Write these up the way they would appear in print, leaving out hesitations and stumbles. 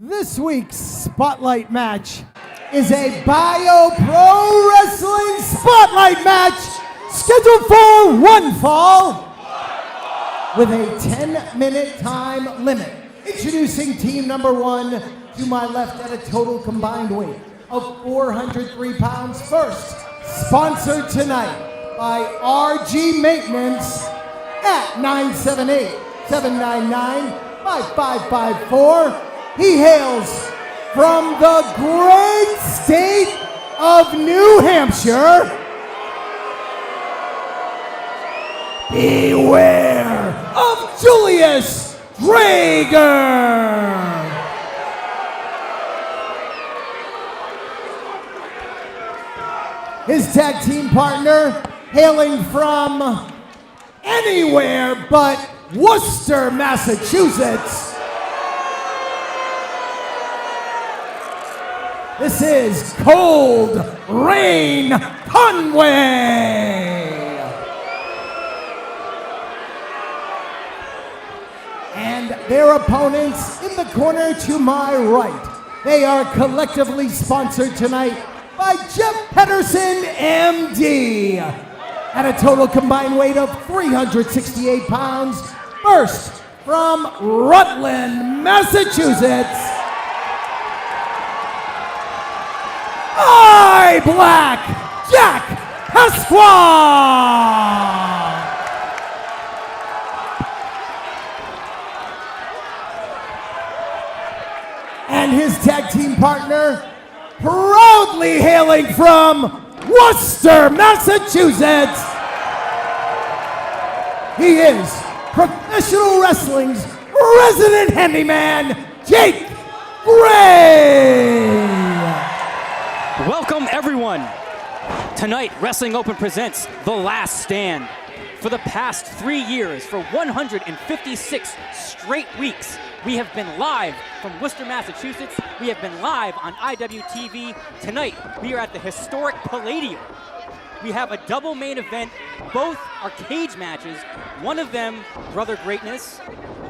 This week's Spotlight match is a Bio Pro Wrestling Spotlight match scheduled for one fall with a 10-minute time limit. Introducing team number one, to my left at a total combined weight of 403 pounds. First, sponsored tonight by RG Maintenance at 978-799-5554. He hails from the great state of New Hampshire. Beware of Julius Draeger. His tag team partner, hailing from anywhere but Worcester, Massachusetts. This is Cold Rain Conway. And their opponents in the corner to my right. They are collectively sponsored tonight by Jeff Pedersen, MD, at a total combined weight of 368 pounds. First, from Rutland, Massachusetts, Black Jack Pasquale. And his tag team partner, proudly hailing from Worcester, Massachusetts, he is professional wrestling's resident handyman, Jake Gray. Welcome, everyone. Tonight, Wrestling Open presents The Last Stand. For the past 3 years, for 156 straight weeks, we have been live from Worcester, Massachusetts. We have been live on IWTV. Tonight, we are at the historic Palladium. We have a double main event. Both are cage matches. One of them, Brother Greatness,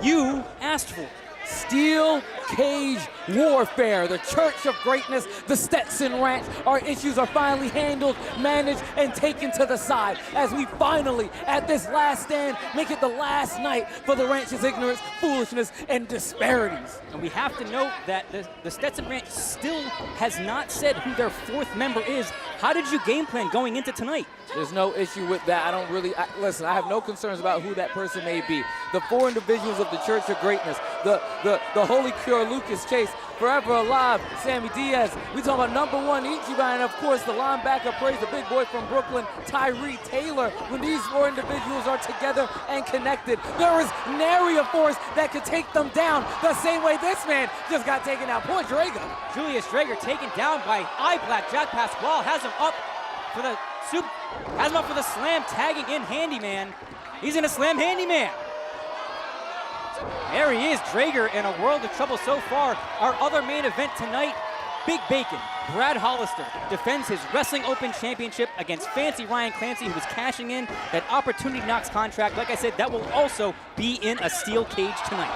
you asked for. Steel cage warfare, the Church of Greatness, the Stetson Ranch. Our issues are finally handled, managed, and taken to the side as we finally, at this last stand, make it the last night for the ranch's ignorance, foolishness, and disparities. And we have to note that the Stetson Ranch still has not said who their fourth member is. How did you game plan going into tonight? There's no issue with that. I don't really, listen, I have no concerns about who that person may be. The four individuals of the Church of Greatness, the Holy Cure Lucas Chase, Forever Alive, Sammy Diaz. We talk about number one Ichiban, and of course the linebacker praise the big boy from Brooklyn, Tyree Taylor. When these four individuals are together and connected, there is nary a force that could take them down the same way this man just got taken out. Poor Draeger. Julius Draeger taken down by Black Jack Pasquale, has him up for the slam, tagging in Handyman. He's gonna slam Handyman. There he is, Draeger in a world of trouble so far. Our other main event tonight, Big Bacon, Brad Hollister, defends his Wrestling Open Championship against Fancy Ryan Clancy, who was cashing in that Opportunity Knocks contract. Like I said, that will also be in a steel cage tonight.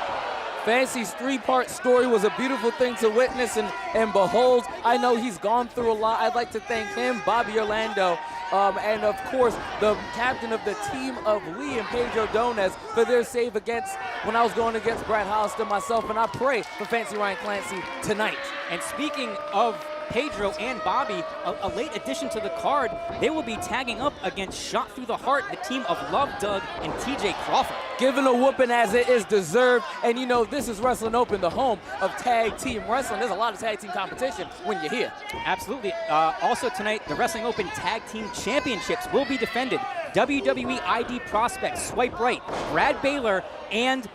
Fancy's three-part story was a beautiful thing to witness and behold. I know he's gone through a lot. I'd like to thank him, Bobby Orlando, and of course the captain of the team of Lee and Pedro Donez for their save against when I was going against Brad Hollister myself, and I pray for Fancy Ryan Clancy tonight. And speaking of Pedro and Bobby, a late addition to the card, they will be tagging up against Shot Through the Heart, the team of Love Doug and TJ Crawford. Given a whooping as it is deserved, and you know this is Wrestling Open, the home of tag team wrestling. There's a lot of tag team competition when you're here. Absolutely. Also tonight, the Wrestling Open Tag Team Championships will be defended. WWE ID prospects, Swipe Right, Brad Baylor, and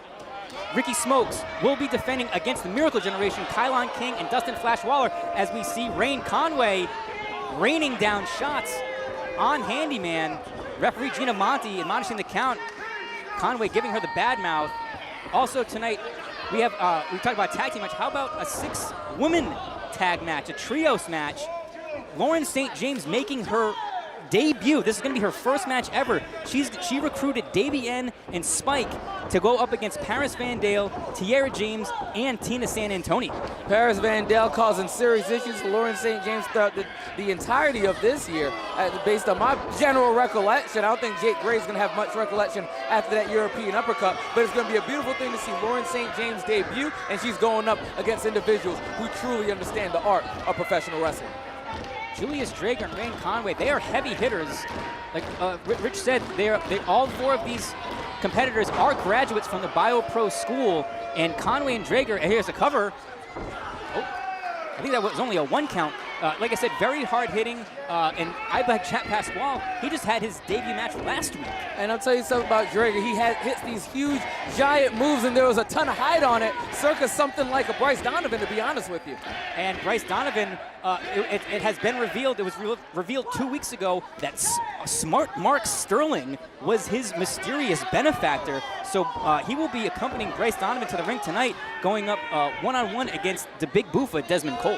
Ricky Smokes will be defending against the Miracle Generation, Kylon King and Dustin Flash Waller, as we see Rain Conway raining down shots on Handyman. Referee Gina Monti admonishing the count. Conway giving her the bad mouth. Also tonight, we talked about a tag team match. How about a 6-woman tag match, a trios match? Lauren St. James making her debut. This is going to be her first match ever. She recruited Davienne and Spike to go up against Paris Van Dale, Tiara James, and Tina San Antonio. Paris Van Dale causing serious issues for Lauren St. James throughout the entirety of this year. Based on my general recollection, I don't think Jake Gray's going to have much recollection after that European uppercut, but it's going to be a beautiful thing to see Lauren St. James debut, and she's going up against individuals who truly understand the art of professional wrestling. Julius Draeger and Rain Conway, they are heavy hitters. Like Rich said, all 4 of these competitors are graduates from the BioPro school, and Conway and Draeger, here's a cover. Oh, I think that was only a 1 count. Like I said, very hard hitting, and I like Pasquale. He just had his debut match last week. And I'll tell you something about Draeger. He hits these huge, giant moves, and there was a ton of height on it, circa something like a Bryce Donovan, to be honest with you. And Bryce Donovan, it has been revealed, it was revealed 2 weeks ago that Smart Mark Sterling was his mysterious benefactor. So he will be accompanying Bryce Donovan to the ring tonight, going up one-on-one against the Big Boofa, Desmond Cole.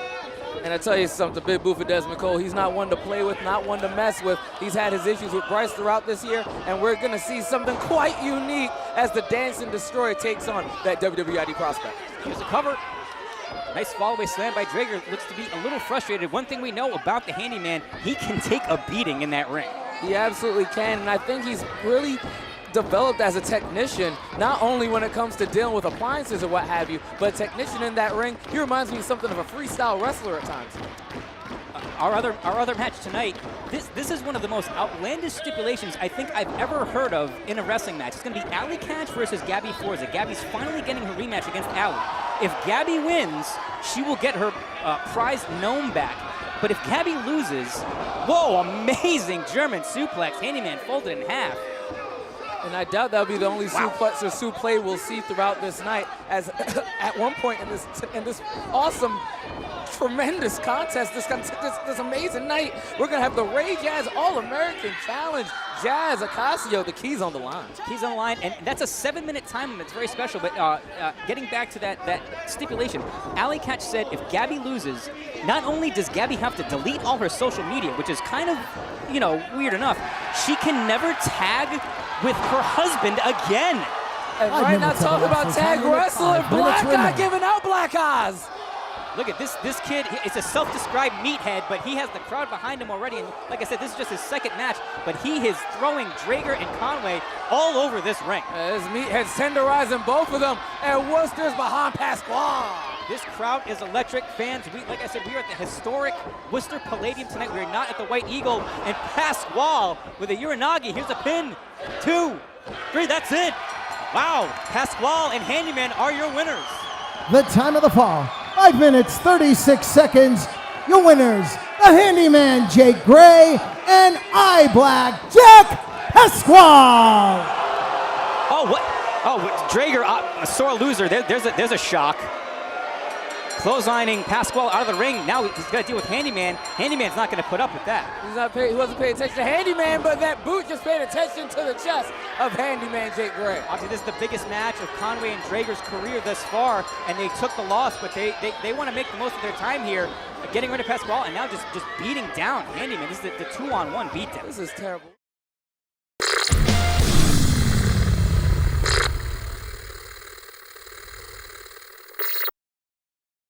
And I tell you something, Big Boofa Desmond Cole, he's not one to play with, not one to mess with. He's had his issues with Bryce throughout this year, and we're going to see something quite unique as the Dancing Destroyer takes on that WWE ID prospect. Here's a cover. Nice fall-away slam by Draeger. Looks to be a little frustrated. One thing we know about the Handyman, he can take a beating in that ring. He absolutely can, and I think he's really developed as a technician, not only when it comes to dealing with appliances or what have you, but a technician in that ring. He reminds me of something of a freestyle wrestler at times. Our other match tonight, this is one of the most outlandish stipulations I think I've ever heard of in a wrestling match. It's going to be Allie Katch versus Gabby Forza. Gabby's finally getting her rematch against Allie. If Gabby wins, she will get her prized gnome back. But if Gabby loses, whoa, amazing German suplex. Handyman folded in half. And I doubt that'll be the only suplex or suplex we'll see throughout this night, as at one point in this awesome, tremendous contest, this amazing night, we're going to have the Ray Jazz All-American Challenge. Jazz Ocasio, the keys on the line. Keys on the line, and that's a 7-minute time limit. It's very special, but getting back to that stipulation, Allie Katch said if Gabby loses, not only does Gabby have to delete all her social media, which is kind of, weird enough, she can never tag with her husband again. And right now, talk about tag wrestling. Black Eye giving out black eyes. Look at this kid. It's a self-described meathead, but he has the crowd behind him already. And like I said, this is just his 2nd match, but he is throwing Draeger and Conway all over this ring. This meathead's tenderizing both of them, and Worcester's behind Pasquale. This crowd is electric. Fans, like I said, we are at the historic Worcester Palladium tonight. We are not at the White Eagle. And Pasquale with a Uranagi. Here's a pin. 2, 3, that's it. Wow, Pasquale and Handyman are your winners. The time of the fall, 5 minutes, 36 seconds. Your winners, the Handyman, Jake Gray, and Black Jack Pasquale. Oh, what? Oh, Draeger, a sore loser. There's a shock. Clotheslining Pasquale out of the ring. Now he's got to deal with Handyman. Handyman's not going to put up with that. He wasn't paying attention to Handyman, but that boot just paid attention to the chest of Handyman Jake Gray. Obviously, this is the biggest match of Conway and Draeger's career thus far, and they took the loss, but they want to make the most of their time here, getting rid of Pasquale, and now just beating down Handyman. This is the 2-on-1 beatdown. This is terrible.